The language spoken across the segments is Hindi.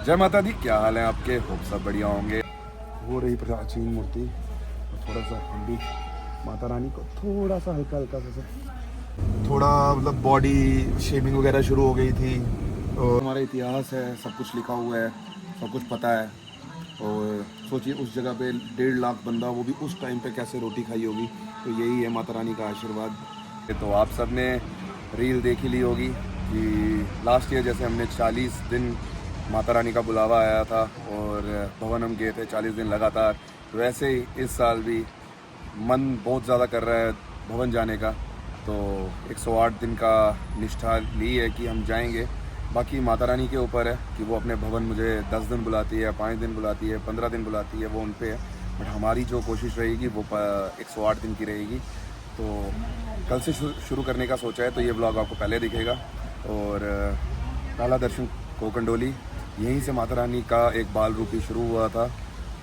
जय माता दी। क्या हाल है आपके? होप सब बढ़िया होंगे। हो रही प्राचीन मूर्ति, थोड़ा सा हम भी माता रानी को थोड़ा सा हल्का हल्का सा थोड़ा मतलब बॉडी शेविंग वगैरह शुरू हो गई थी। और हमारा इतिहास है, सब कुछ लिखा हुआ है, सब कुछ पता है। और सोचिए उस जगह पे 1.5 लाख बंदा, वो भी उस टाइम पे कैसे रोटी खाई होगी। तो यही है माता रानी का आशीर्वाद। तो आप सब ने रील देख ही ली होगी कि लास्ट ईयर जैसे हमने 40 दिन माता रानी का बुलावा आया था और भवन हम गए थे 40 दिन लगातार, वैसे ही इस साल भी मन बहुत ज़्यादा कर रहा है भवन जाने का। तो 108 दिन का निष्ठा ली है कि हम जाएंगे। बाकी माता रानी के ऊपर है कि वो अपने भवन मुझे 10 दिन बुलाती है, 5 दिन बुलाती है, 15 दिन बुलाती है, वो उन पे है। बट हमारी जो कोशिश रहेगी वो 108 दिन की रहेगी। तो कल से शुरू करने का सोचा है, तो ये ब्लॉग आपको पहले दिखेगा। और पहला दर्शन कोकंडोली, यहीं से माता रानी का एक बाल रूपी शुरू हुआ था।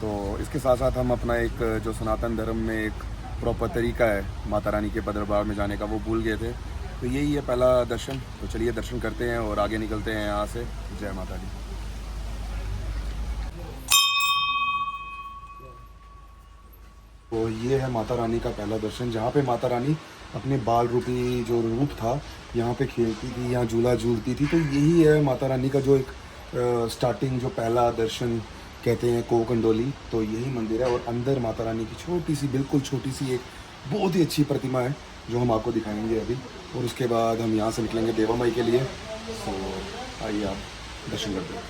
तो इसके साथ साथ हम अपना एक जो सनातन धर्म में एक प्रॉपर तरीका है माता रानी के दरबार में जाने का, वो भूल गए थे। तो यही है पहला दर्शन। तो चलिए दर्शन करते हैं और आगे निकलते हैं यहाँ से। जय माता दी। तो ये है माता रानी का पहला दर्शन, जहाँ पे माता रानी अपने बाल रूपी जो रूप था यहाँ पे खेलती थी, यहाँ झूला झूलती थी। तो यही है माता रानी का जो एक स्टार्टिंग, जो पहला दर्शन कहते हैं कोकंडोली। तो यही मंदिर है और अंदर माता रानी की छोटी सी, बिल्कुल छोटी सी एक बहुत ही अच्छी प्रतिमा है जो हम आपको दिखाएंगे अभी। और उसके बाद हम यहाँ से निकलेंगे देवा माई के लिए। तो आइए आप दर्शन करते हैं।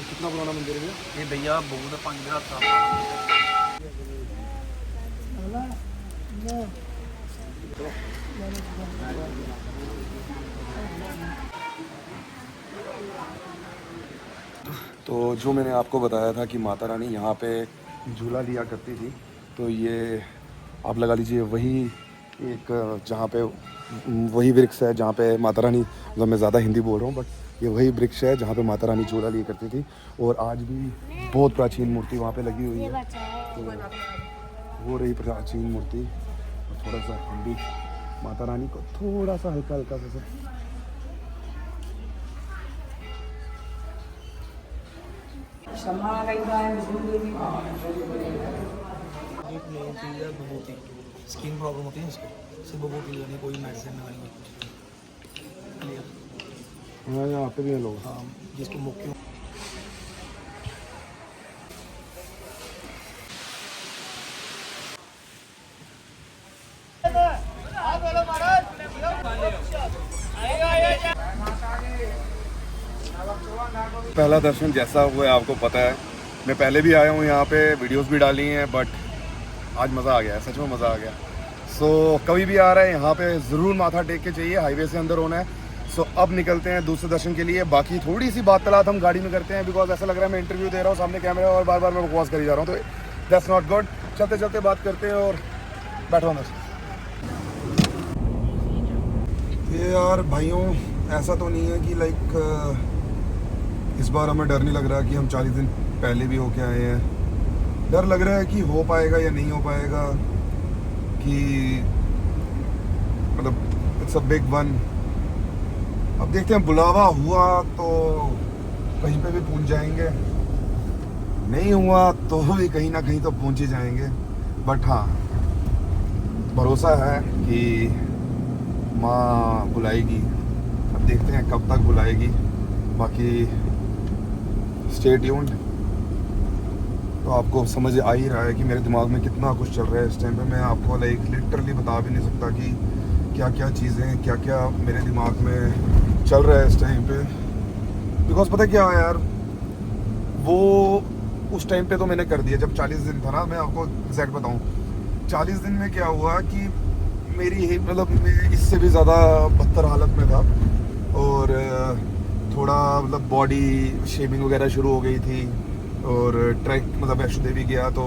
कितना पुराना मंदिर है ये भैया बहुत 15 साल। तो जो मैंने आपको बताया था कि माता रानी यहाँ पे झूला लिया करती थी, तो ये आप लगा लीजिए वही एक, जहाँ पे वही वृक्ष है जहाँ पे माता रानी, मतलब मैं ज़्यादा हिंदी बोल रहा हूँ बट ये वही वृक्ष है जहाँ पे माता रानी झूला लिया करती थी। और आज भी बहुत प्राचीन मूर्ति वहाँ पे लगी हुई है। तो हो रही प्राचीन मूर्ति, और थोड़ा सा हम भी माता रानी को थोड़ा सा हल्का हल्का सा स्किन प्रॉब्लम होती है इसको, सिर्फ बबूती लेनी, कोई मेडिसिन नहीं। क्लियर। हाँ, यहाँ पे भी है लोग। हाँ, जिसको मुख्य पहला दर्शन जैसा हुआ है आपको पता है, मैं पहले भी आया हूँ यहाँ पे, वीडियोस भी डाली हैं, बट आज मज़ा आ गया है, सच में मज़ा आ गया। सो कभी भी आ रहा है यहाँ पे ज़रूर माथा टेक के चाहिए, हाईवे से अंदर होना है। सो अब निकलते हैं दूसरे दर्शन के लिए। बाकी थोड़ी सी बात तलात हम गाड़ी में करते हैं, बिकॉज ऐसा लग रहा है मैं इंटरव्यू दे रहा हूँ सामने कैमरा और बार बार मैं बकवास करी जा रहा हूँ, तो दैट्स नॉट गुड। चलते चलते बात करते हैं और बैठो ना। ये यार भाइयों, ऐसा तो नहीं है कि लाइक इस बार हमें डर नहीं लग रहा कि हम 40 दिन पहले भी होके आए हैं। डर लग रहा है कि हो पाएगा या नहीं हो पाएगा, कि मतलब इट्स अ बिग वन। अब देखते हैं, बुलावा हुआ तो कहीं पे भी पहुंच जाएंगे, नहीं हुआ तो भी कहीं ना कहीं तो पहुंच ही जाएंगे। बट हाँ, भरोसा है कि माँ बुलाएगी। अब देखते हैं कब तक बुलाएगी। बाकी स्टे ट्यून्ड। तो आपको समझ आ ही रहा है कि मेरे दिमाग में कितना कुछ चल रहा है इस टाइम पे। मैं आपको लाइक लिटरली बता भी नहीं सकता कि क्या क्या चीज़ें, क्या क्या मेरे दिमाग में चल रहा है इस टाइम पे। बिकॉज पता क्या है यार, वो उस टाइम पे तो मैंने कर दिया जब 40 दिन था ना। मैं आपको एग्जैक्ट बताऊँ, 40 दिन में क्या हुआ कि मेरी ही मतलब मैं इससे भी ज़्यादा बदतर हालत में था। और थोड़ा मतलब बॉडी शेविंग वगैरह शुरू हो गई थी। और ट्रैक मतलब वैष्णो देवी गया तो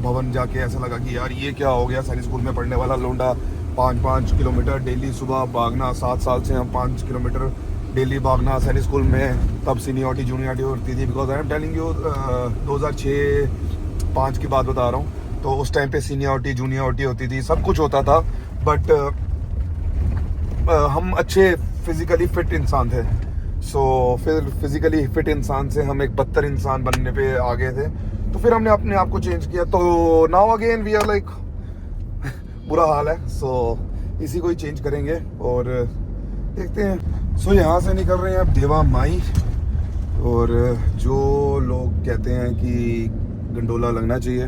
भवन जाके ऐसा लगा कि यार ये क्या हो गया, सैनिक स्कूल में पढ़ने वाला लोंडा 5-5 किलोमीटर डेली सुबह भागना। 7 साल से हम 5 किलोमीटर डेली भागना सैनिक स्कूल में, तब सीनियरिटी जूनियरिटी होती थी। Because I am telling you 2006-05 की बात बता रहा हूँ। तो उस टाइम पे सीनियरिटी जूनियरिटी होती थी, सब कुछ होता था। बट हम अच्छे फिजिकली फिट इंसान थे। सो फिर फिजिकली फिट इंसान से हम एक बदतर इंसान बनने पे आ गए थे। तो फिर हमने अपने आप को चेंज किया। तो now again we are like बुरा हाल है। सो इसी को ही चेंज करेंगे और देखते हैं। सो यहाँ से निकल रहे हैं अब देवा माई। और जो लोग कहते हैं कि गंडोला लगना चाहिए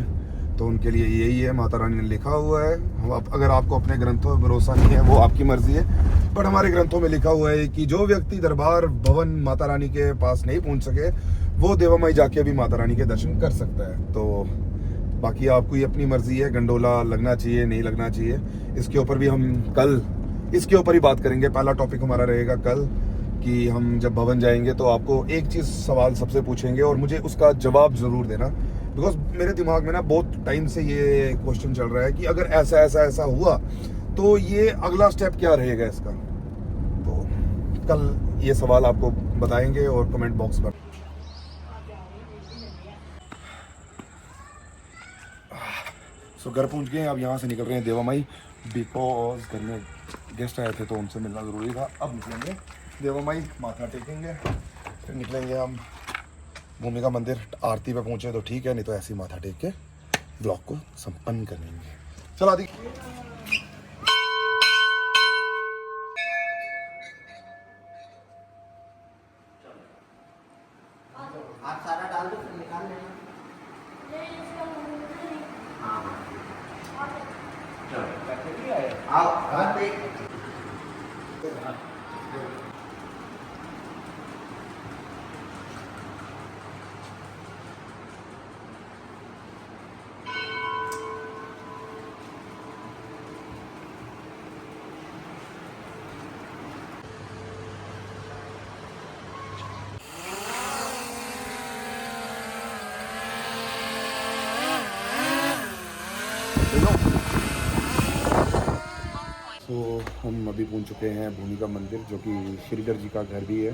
तो उनके लिए यही है, माता रानी ने लिखा हुआ है। अगर आपको अपने ग्रंथों में भरोसा नहीं है वो आपकी मर्जी है, बट हमारे ग्रंथों में लिखा हुआ है कि जो व्यक्ति दरबार भवन माता रानी के पास नहीं पहुंच सके वो देवा माई जाके भी माता रानी के दर्शन कर सकता है। तो बाकी आपको ही अपनी मर्जी है, गंडोला लगना चाहिए नहीं लगना चाहिए। इसके ऊपर भी हम कल इसके ऊपर ही बात करेंगे। पहला टॉपिक हमारा रहेगा कल कि हम जब भवन जाएंगे तो आपको एक चीज़ सवाल सबसे पूछेंगे और मुझे उसका जवाब ज़रूर देना। बिकॉज मेरे दिमाग में ना बहुत टाइम से ये क्वेश्चन चल रहा है कि अगर ऐसा ऐसा ऐसा हुआ तो ये अगला स्टेप क्या रहेगा इसका। तो कल ये सवाल आपको बताएंगे और कमेंट बॉक्स पर। सो घर पहुंच गए, अब यहाँ से निकल रहे हैं देवा माई। बिकॉज घर में गेस्ट आए थे तो उनसे मिलना ज़रूरी था। अब निकलेंगे देवा माई, माथा टेकेंगे, फिर निकलेंगे हम भूमिका मंदिर। आरती पे पहुंचे तो ठीक है, नहीं तो ऐसे ही माथा टेक के ब्लॉग को संपन्न कर लेंगे। चल आदि। आप सारा डाल दो फिर निकाल लेना। आओ हाथ पे। तो हम अभी पहुंच चुके हैं भूमिका मंदिर, जो कि श्रीधर जी का घर भी है।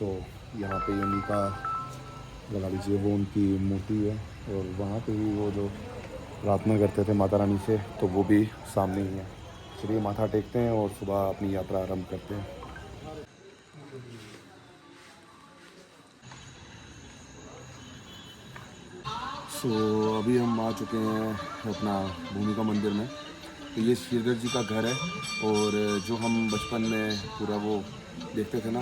तो यहाँ पे यमी का लगा लीजिए वो उनकी मूर्ति है, और वहाँ पे ही वो जो प्रार्थना करते थे माता रानी से तो वो भी सामने ही है। चलिए माथा टेकते हैं और सुबह अपनी यात्रा आरंभ करते हैं। सो अभी हम आ चुके हैं अपना भूमिका मंदिर में। तो ये श्रीधर जी का घर है, और जो हम बचपन में पूरा वो देखते थे ना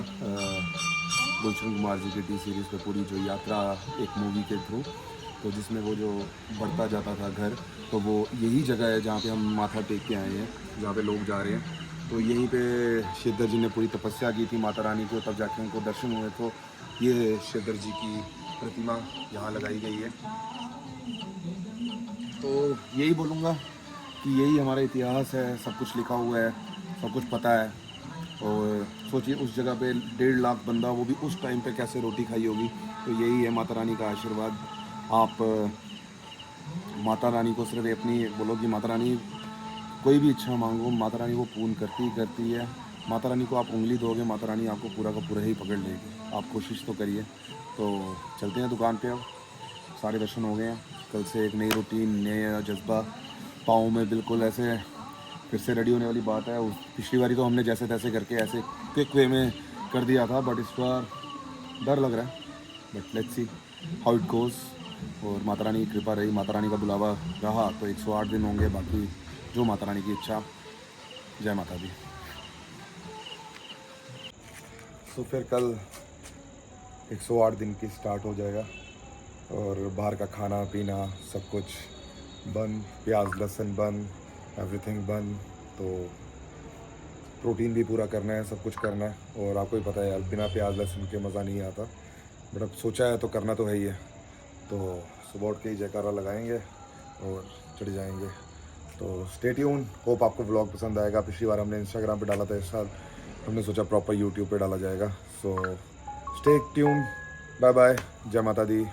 गुलशन कुमार जी की टी सीरीज़ पे पूरी जो यात्रा एक मूवी के थ्रू, तो जिसमें वो जो बढ़ता जाता था घर, तो वो यही जगह है जहाँ पे हम माथा टेक के आए हैं, जहाँ पे लोग जा रहे हैं। तो यहीं पे श्रीधर जी ने पूरी तपस्या की थी माता रानी को, तब जाके उनको दर्शन हुए। तो ये श्रीधर जी की प्रतिमा यहाँ लगाई गई है। तो यही बोलूँगा कि यही हमारा इतिहास है, सब कुछ लिखा हुआ है, सब कुछ पता है। और सोचिए उस जगह पे 1.5 लाख बंदा, वो भी उस टाइम पे कैसे रोटी खाई होगी। तो यही है माता रानी का आशीर्वाद। आप माता रानी को सिर्फ अपनी बोलो कि माता रानी कोई भी इच्छा मांगो, माता रानी वो पूर्ण करती है। माता रानी को आप उंगली दोगे, माता रानी आपको पूरा का पूरा ही पकड़ लेगी। आप कोशिश तो करिए। तो चलते हैं दुकान पे। अब सारे दर्शन हो गए हैं। कल से एक नई रूटीन, नया जज्बा पाँव में बिल्कुल ऐसे फिर से रेडी होने वाली बात है। पिछली बारी तो हमने जैसे तैसे करके ऐसे क्विक वे में कर दिया था, बट इस बार डर लग रहा है। But let's see how it goes. और माता रानी की कृपा रही, माता रानी का बुलावा रहा तो 108 दिन होंगे। बाकी जो माता रानी की इच्छा। जय माता दी। तो फिर कल 108 दिन की स्टार्ट हो जाएगा, और बाहर का खाना पीना सब कुछ बंद, प्याज लहसुन बंद, एवरीथिंग बंद। तो प्रोटीन भी पूरा करना है, सब कुछ करना है। और आपको ही पता है यार, बिना प्याज लहसुन के मज़ा नहीं आता। बट अब सोचा है तो करना तो है ही है। तो सुबह उठ के ही जयकारा लगाएंगे और चढ़ जाएंगे। तो स्टे ट्यून। होप आपको व्लॉग पसंद आएगा। पिछली बार हमने इंस्टाग्राम पे डाला था, इस साल हमने सोचा प्रॉपर यूट्यूब पे डाला जाएगा। So stay tune. Bye bye. जय माता दी।